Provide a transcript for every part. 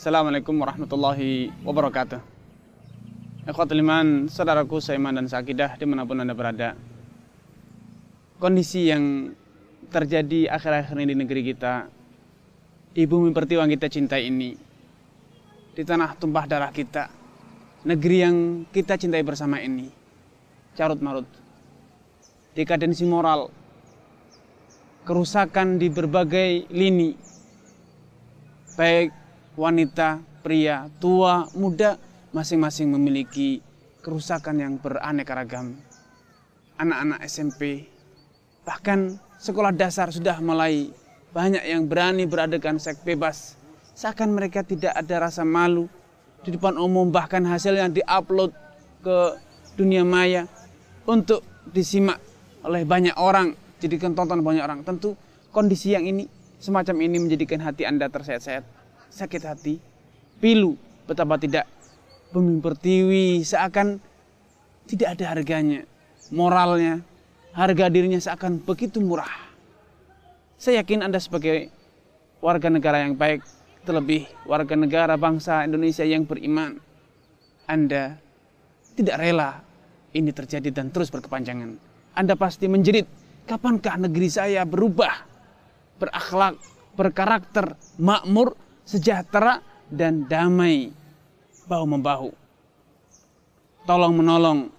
Assalamualaikum warahmatullahi wabarakatuh. Ikhwatul iman, saudaraku seiman dan seakidah dimanapun Anda berada. Kondisi yang terjadi akhir-akhir ini di negeri kita, di bumi pertiwi yang kita cintai ini, di tanah tumpah darah kita, negeri yang kita cintai bersama ini, carut marut, dekadensi moral, kerusakan di berbagai lini, baik wanita, pria, tua, muda, masing-masing memiliki kerusakan yang beraneka ragam. Anak-anak SMP, bahkan sekolah dasar sudah mulai banyak yang berani beradegan seks bebas. Seakan mereka tidak ada rasa malu di depan umum, bahkan hasilnya diupload ke dunia maya untuk disimak oleh banyak orang, jadikan tonton banyak orang. Tentu kondisi yang ini, semacam ini menjadikan hati Anda tersayat-sayat, sakit hati, pilu. Betapa tidak, bumi pertiwi seakan tidak ada harganya, moralnya, harga dirinya seakan begitu murah. Saya yakin Anda sebagai warga negara yang baik, terlebih warga negara bangsa Indonesia yang beriman, Anda tidak rela ini terjadi dan terus berkepanjangan. Anda pasti menjerit, kapankah negeri saya berubah, berakhlak, berkarakter, makmur, sejahtera, dan damai, bahu-membahu, tolong-menolong,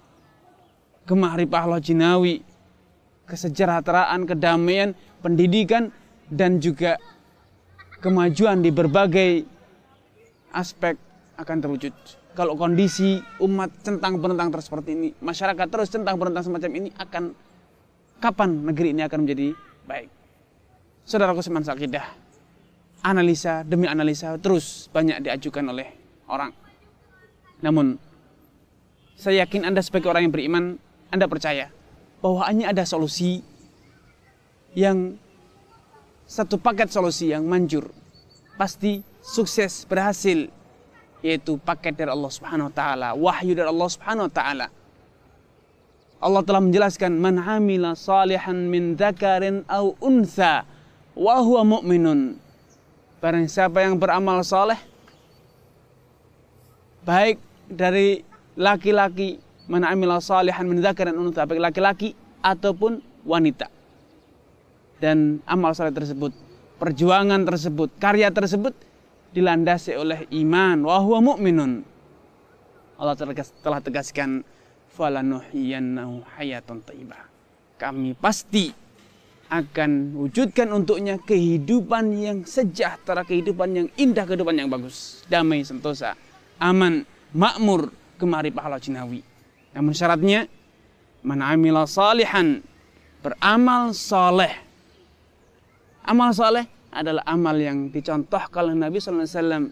gemah ripah lojinawi, kesejahteraan, kedamaian, pendidikan, dan juga kemajuan di berbagai aspek akan terwujud. Kalau kondisi umat centang-bentang terus seperti ini, masyarakat terus centang-bentang semacam ini, akan kapan negeri ini akan menjadi baik? Saudaraku seiman seakidah, analisa demi analisa terus banyak diajukan oleh orang. Namun, saya yakin Anda sebagai orang yang beriman, Anda percaya bahwa hanya ada solusi yang satu paket solusi yang manjur, pasti sukses, berhasil, yaitu paket dari Allah Subhanahu wa taala, wahyu dari Allah Subhanahu wa taala. Allah telah menjelaskan, man amila salihan min dzakarin aw untha wa huwa mu'minun. Barang siapa yang beramal saleh, baik dari laki-laki, man amila salihan min dzakarin aw untha, baik laki-laki ataupun wanita. Dan amal saleh tersebut, perjuangan tersebut, karya tersebut dilandasi oleh iman, wa huwa mu'minun. Allah telah tegaskan, falanuhyiyannahu hayatan thayyibah. Kami pasti akan wujudkan untuknya kehidupan yang sejahtera, kehidupan yang indah, kehidupan yang bagus, damai, sentosa, aman, makmur, gemah ripah lojinawi. Namun syaratnya, man amila salihan, beramal saleh. Amal saleh adalah amal yang dicontohkan oleh Nabi sallallahu alaihi wasallam,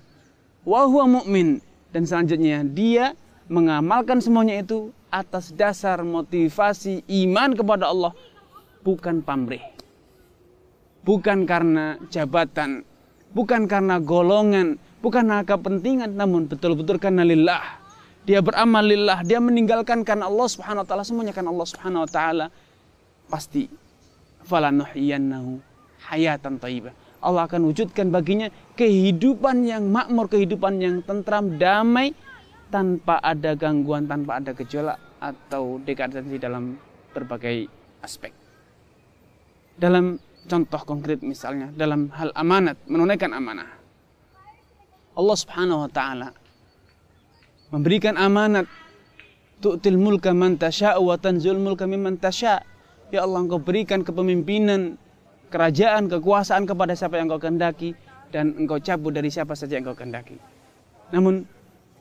wa huwa mu'min, dan selanjutnya dia mengamalkan semuanya itu atas dasar motivasi iman kepada Allah, bukan pamrih, bukan karena jabatan, bukan karena golongan, bukan karena kepentingan, namun betul-betul karena lillah. Dia beramal lillah, dia meninggalkan karena Allah Subhanahu wa taala, semuanya karena Allah Subhanahu wa taala. Pasti falanuhyiyannahu hayatan thayyibah. Allah akan wujudkan baginya kehidupan yang makmur, kehidupan yang tentram, damai, tanpa ada gangguan, tanpa ada gejolak atau dekadensi dalam berbagai aspek. Dalam contoh konkret misalnya, dalam hal amanat, menunaikan amanah. Allah Subhanahu wa taala memberikan amanat, tu'til mulka man tasya' wa tanzul mulka mimman tasya'. Ya Allah, Engkau berikan kepemimpinan, kerajaan, kekuasaan kepada siapa yang Engkau kehendaki, dan Engkau cabut dari siapa saja yang Engkau kehendaki. Namun,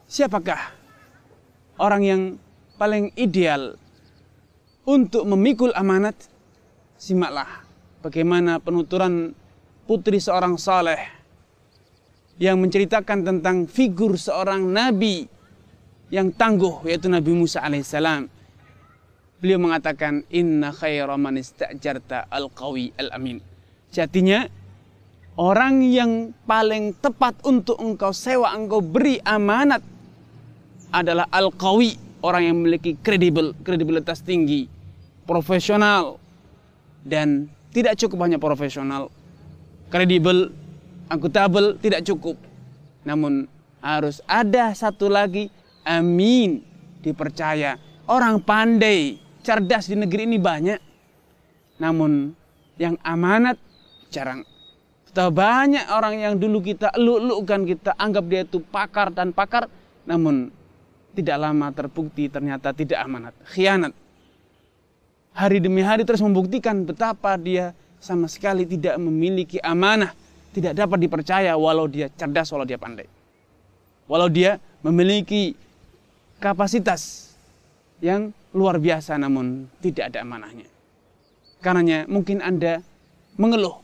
siapakah orang yang paling ideal untuk memikul amanat? Simaklah bagaimana penuturan putri seorang saleh yang menceritakan tentang figur seorang nabi yang tangguh, yaitu Nabi Musa alaihissalam. Beliau mengatakan, inna khaira man ista'jarta al-qawi al-amin. Jadinya, orang yang paling tepat untuk engkau sewa, engkau beri amanat adalah al-qawi, orang yang memiliki kredibilitas tinggi, profesional, dan tidak cukup hanya profesional, kredibel, akuntabel, tidak cukup. Namun harus ada satu lagi, amin, dipercaya. Orang pandai, cerdas di negeri ini banyak. Namun yang amanat jarang. Kita banyak orang yang dulu kita eluk-elukkan, kita anggap dia itu pakar dan pakar, namun tidak lama terbukti ternyata tidak amanat, khianat. Hari demi hari terus membuktikan betapa dia sama sekali tidak memiliki amanah, tidak dapat dipercaya walau dia cerdas, walau dia pandai. Walau dia memiliki kapasitas yang luar biasa namun tidak ada amanahnya. Karenanya mungkin Anda mengeluh,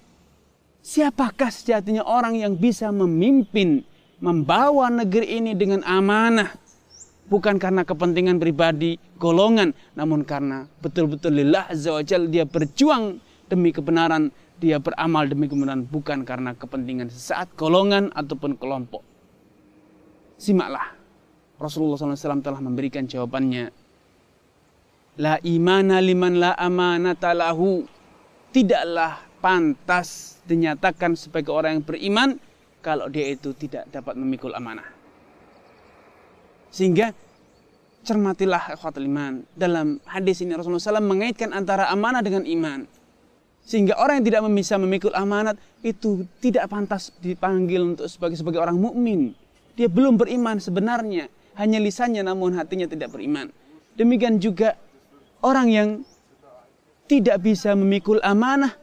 siapakah sejatinya orang yang bisa memimpin, membawa negeri ini dengan amanah? Bukan karena kepentingan pribadi, golongan, namun karena betul-betul lillah azza wa jalla, dia berjuang demi kebenaran, dia beramal demi kebenaran, bukan karena kepentingan sesaat, golongan, ataupun kelompok. Simaklah, Rasulullah SAW telah memberikan jawabannya. La imana liman la amanata lahu. Tidaklah pantas dinyatakan sebagai orang yang beriman kalau dia itu tidak dapat memikul amanah. Sehingga cermatilah ikhwatul iman. Dalam hadis ini Rasulullah SAW mengaitkan antara amanah dengan iman. Sehingga orang yang tidak bisa memikul amanat itu tidak pantas dipanggil untuk sebagai orang mukmin. Dia belum beriman sebenarnya, hanya lisannya namun hatinya tidak beriman. Demikian juga orang yang tidak bisa memikul amanah,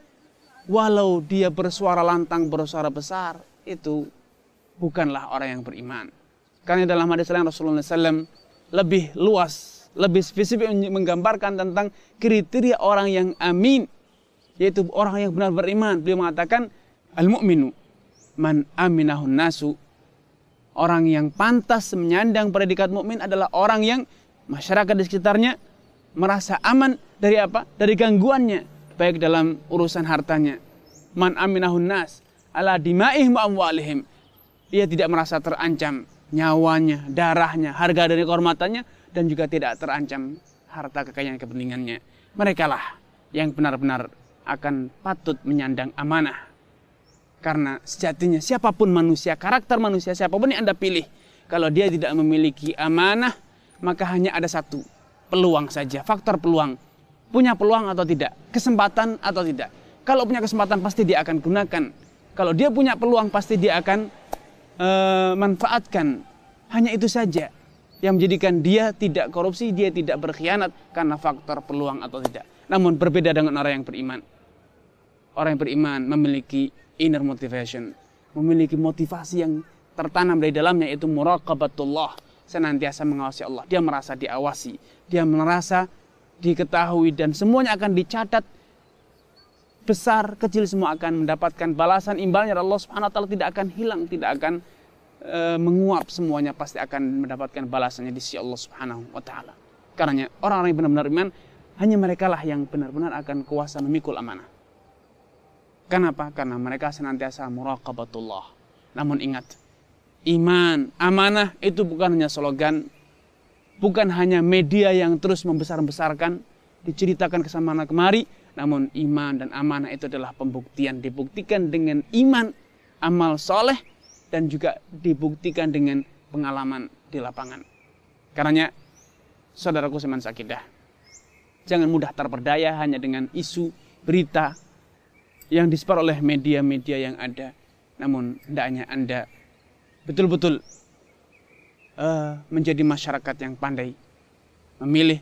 walau dia bersuara lantang, bersuara besar, itu bukanlah orang yang beriman. Karena dalam hadis lain Rasulullah SAW lebih luas, lebih spesifik menggambarkan tentang kriteria orang yang amin, yaitu orang yang benar beriman. Beliau mengatakan, al-mu'minu man aminahun nasu. Orang yang pantas menyandang predikat mukmin adalah orang yang masyarakat di sekitarnya merasa aman dari apa? Dari gangguannya, baik dalam urusan hartanya. Man aminahun nas ala dima'ihim wa amwalihim. Dia tidak merasa terancam nyawanya, darahnya, harga dan kehormatannya, dan juga tidak terancam harta kekayaan kepentingannya. Merekalah yang benar-benar akan patut menyandang amanah. Karena sejatinya siapapun manusia, karakter manusia siapapun yang Anda pilih, kalau dia tidak memiliki amanah, maka hanya ada satu, peluang saja, faktor peluang. Punya peluang atau tidak, kesempatan atau tidak. Kalau punya kesempatan pasti dia akan gunakan. Kalau dia punya peluang pasti dia akan manfaatkan. Hanya itu saja yang menjadikan dia tidak korupsi, dia tidak berkhianat karena faktor peluang atau tidak. Namun berbeda dengan orang yang beriman. Orang yang beriman memiliki inner motivation, memiliki motivasi yang tertanam dari dalamnya, yaitu muraqabatullah, senantiasa mengawasi Allah. Dia merasa diawasi, dia merasa diketahui, dan semuanya akan dicatat, besar kecil semua akan mendapatkan balasan imbalnya. Allah Subhanahu wa taala tidak akan hilang, tidak akan menguap, semuanya pasti akan mendapatkan balasannya di sisi Allah Subhanahu wa taala. Karena orang-orang yang benar-benar iman, hanya merekalah yang benar-benar akan kuasa memikul amanah. Kenapa? Karena mereka senantiasa muraqabatullah. Namun ingat, iman, amanah itu bukan hanya slogan, bukan hanya media yang terus membesar-besarkan, diceritakan ke sana kemari, namun iman dan amanah itu adalah pembuktian, dibuktikan dengan iman, amal soleh, dan juga dibuktikan dengan pengalaman di lapangan. Karenanya, saudaraku seman sakidah, jangan mudah terperdaya hanya dengan isu, berita, yang disebar oleh media-media yang ada. Namun hendaknya Anda betul-betul menjadi masyarakat yang pandai,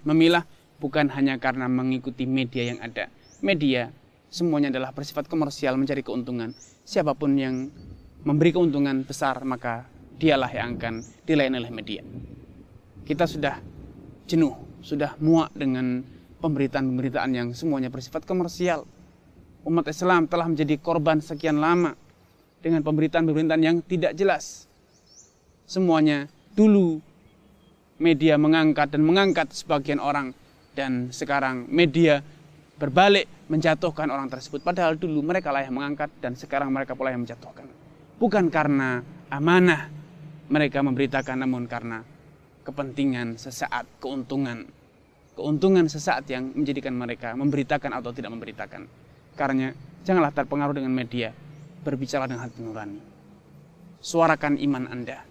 memilah bukan hanya karena mengikuti media yang ada. Media semuanya adalah bersifat komersial, mencari keuntungan. Siapapun yang memberi keuntungan besar, maka dialah yang akan dilayani oleh media. Kita sudah jenuh, sudah muak dengan pemberitaan-pemberitaan yang semuanya bersifat komersial. Umat Islam telah menjadi korban sekian lama dengan pemberitaan-pemberitaan yang tidak jelas. Semuanya dulu media mengangkat dan mengangkat sebagian orang, dan sekarang media berbalik menjatuhkan orang tersebut. Padahal dulu mereka lah yang mengangkat dan sekarang mereka pula yang menjatuhkan. Bukan karena amanah mereka memberitakan, namun karena kepentingan sesaat, keuntungan sesaat yang menjadikan mereka memberitakan atau tidak memberitakan. Karena janganlah terpengaruh dengan media, berbicara dengan hati nurani. suarakan iman Anda.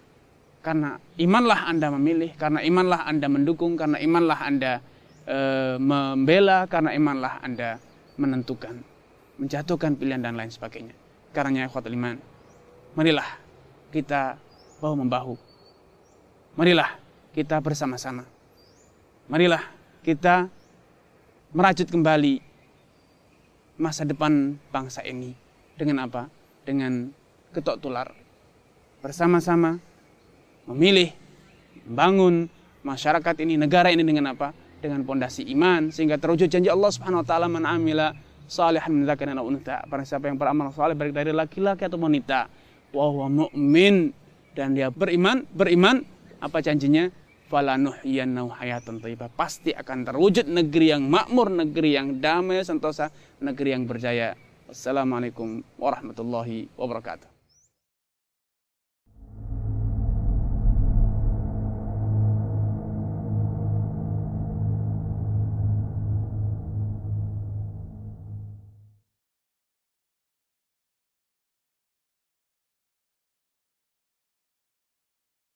Karena imanlah Anda memilih, karena imanlah Anda mendukung, karena imanlah Anda membela, karena imanlah Anda menentukan, menjatuhkan pilihan dan lain sebagainya. Karena ikhwatul iman, marilah kita bahu-membahu. Marilah kita bersama-sama. Marilah kita merajut kembali masa depan bangsa ini. Dengan apa? Dengan ketok tular. Bersama-sama memilih, membangun masyarakat ini, negara ini dengan apa? Dengan pondasi iman, sehingga terwujud janji Allah Subhanahu wa taala, man amila salihan min dzakarin aw untha. Barang siapa yang beramal saleh baik dari laki-laki atau wanita, wa huwa mu'min, dan dia beriman, apa janjinya? Falanuhyiyannahu hayatan thayyibah. Pasti akan terwujud negeri yang makmur, negeri yang damai sentosa, negeri yang berjaya. Wassalamualaikum warahmatullahi wabarakatuh.